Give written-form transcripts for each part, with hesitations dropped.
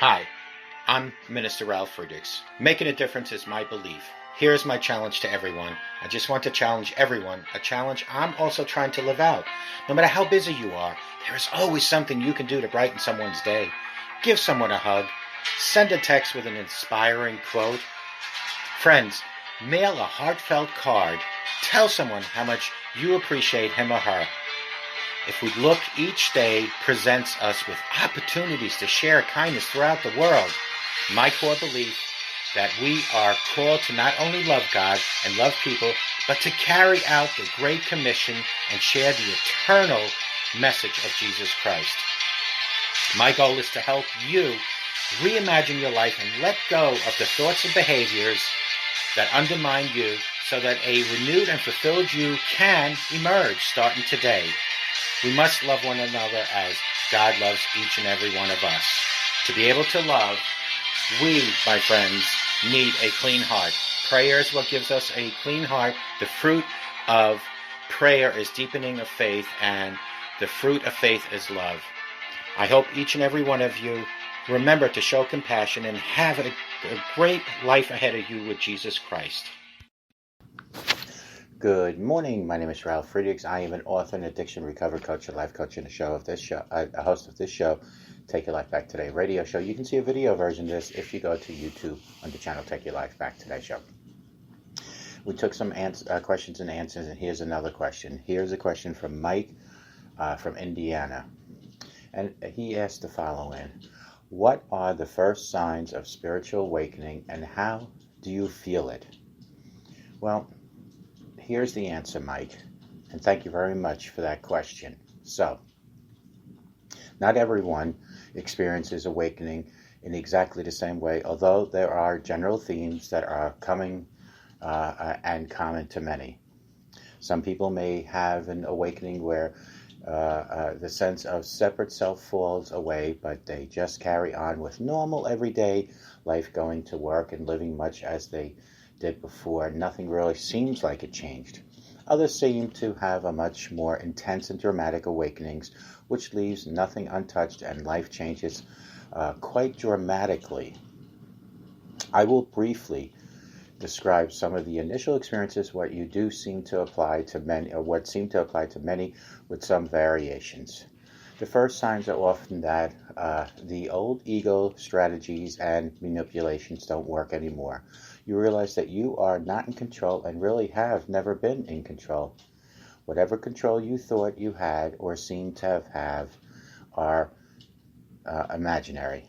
Hi, I'm Minister Ralf Friedrichs. Making a difference is my belief. Here's my challenge to everyone. I just want to challenge everyone, a challenge I'm also trying to live out. No matter how busy you are, there is always something you can do to brighten someone's day. Give someone a hug. Send a text with an inspiring quote. Friends, mail a heartfelt card. Tell someone how much you appreciate him or her. If we look, each day presents us with opportunities to share kindness throughout the world. My core belief that we are called to not only love God and love people, but to carry out the Great Commission and share the eternal message of Jesus Christ. My goal is to help you reimagine your life and let go of the thoughts and behaviors that undermine you so that a renewed and fulfilled you can emerge starting today. We must love one another as God loves each and every one of us. To be able to love, we, my friends, need a clean heart. Prayer is what gives us a clean heart. The fruit of prayer is deepening of faith, and the fruit of faith is love. I hope each and every one of you remember to show compassion and have a great life ahead of you with Jesus Christ. Good morning. My name is Ralf Friedrichs. I am an author and addiction recovery coach and life coach and a host of this show, Take Your Life Back Today radio show. You can see a video version of this if you go to YouTube on the channel Take Your Life Back Today show. We took some questions and answers, and here's another question. Here's a question from Mike from Indiana. And he asked the following: what are the first signs of spiritual awakening, and how do you feel it? Well, here's the answer, Mike, and thank you very much for that question. So, not everyone experiences awakening in exactly the same way, although there are general themes that are coming and common to many. Some people may have an awakening where the sense of separate self falls away, but they just carry on with normal everyday life, going to work and living much as they did before. Nothing really seems like it changed. Others seem to have a much more intense and dramatic awakenings, which leaves nothing untouched and life changes quite dramatically. I will briefly describe some of the initial experiences, what seem to apply to many with some variations. The first signs are often that the old ego strategies and manipulations don't work anymore. You realize that you are not in control and really have never been in control. Whatever control you thought you had or seemed to have are imaginary.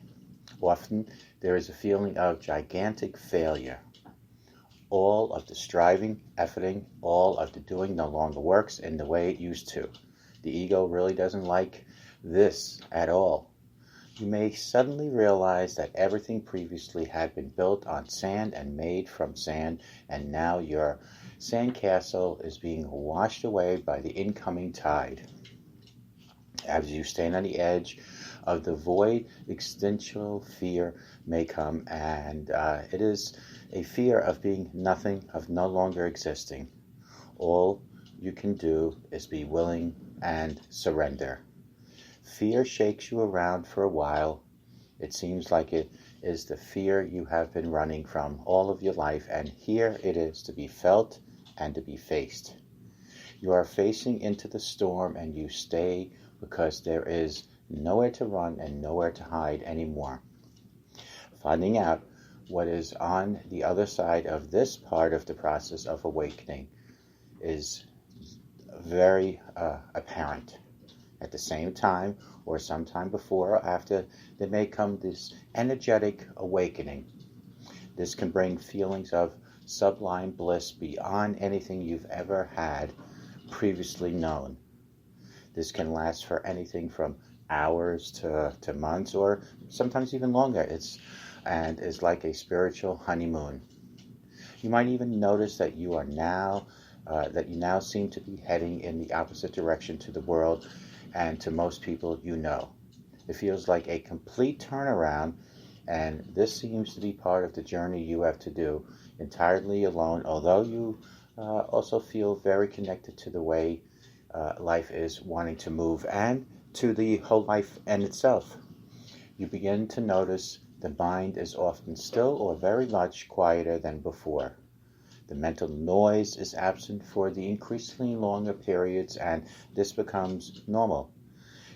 Often there is a feeling of gigantic failure. All of the striving, efforting, all of the doing no longer works in the way it used to. The ego really doesn't like this at all. You may suddenly realize that everything previously had been built on sand and made from sand, and now your sandcastle is being washed away by the incoming tide. As you stand on the edge of the void, existential fear may come, and it is a fear of being nothing, of no longer existing. All you can do is be willing and surrender. Fear shakes you around for a while. It seems like it is the fear you have been running from all of your life, and here it is to be felt and to be faced. You are facing into the storm, and you stay because there is nowhere to run and nowhere to hide anymore. Finding out what is on the other side of this part of the process of awakening is very apparent. At the same time, or sometime before or after, there may come this energetic awakening. This can bring feelings of sublime bliss beyond anything you've ever had previously known. This can last for anything from hours to months, or sometimes even longer. It's like a spiritual honeymoon. You might even notice that you now seem to be heading in the opposite direction to the world and to most people you know. It feels like a complete turnaround, and this seems to be part of the journey you have to do entirely alone, although you also feel very connected to the way life is wanting to move and to the whole life in itself. You begin to notice the mind is often still or very much quieter than before. The mental noise is absent for the increasingly longer periods, and this becomes normal.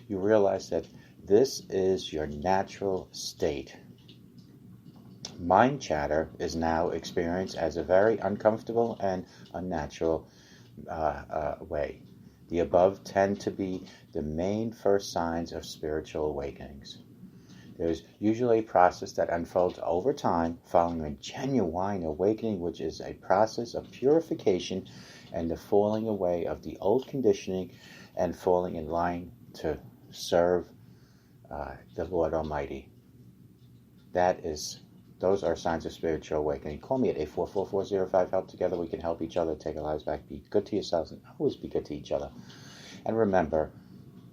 You realize that this is your natural state. Mind chatter is now experienced as a very uncomfortable and unnatural way. The above tend to be the main first signs of spiritual awakenings. There's usually a process that unfolds over time following a genuine awakening, which is a process of purification and the falling away of the old conditioning and falling in line to serve the Lord Almighty. Those are signs of spiritual awakening. Call me at 844-405-HELP. Together we can help each other take our lives back. Be good to yourselves and always be good to each other. And remember,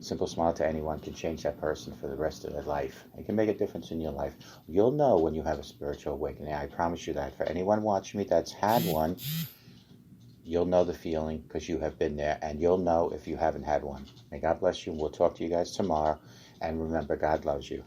simple smile to anyone can change that person for the rest of their life. It can make a difference in your life. You'll know when you have a spiritual awakening. I promise you that. For anyone watching me that's had one, you'll know the feeling because you have been there, and you'll know if you haven't had one. May God bless you, and we'll talk to you guys tomorrow. And remember, God loves you.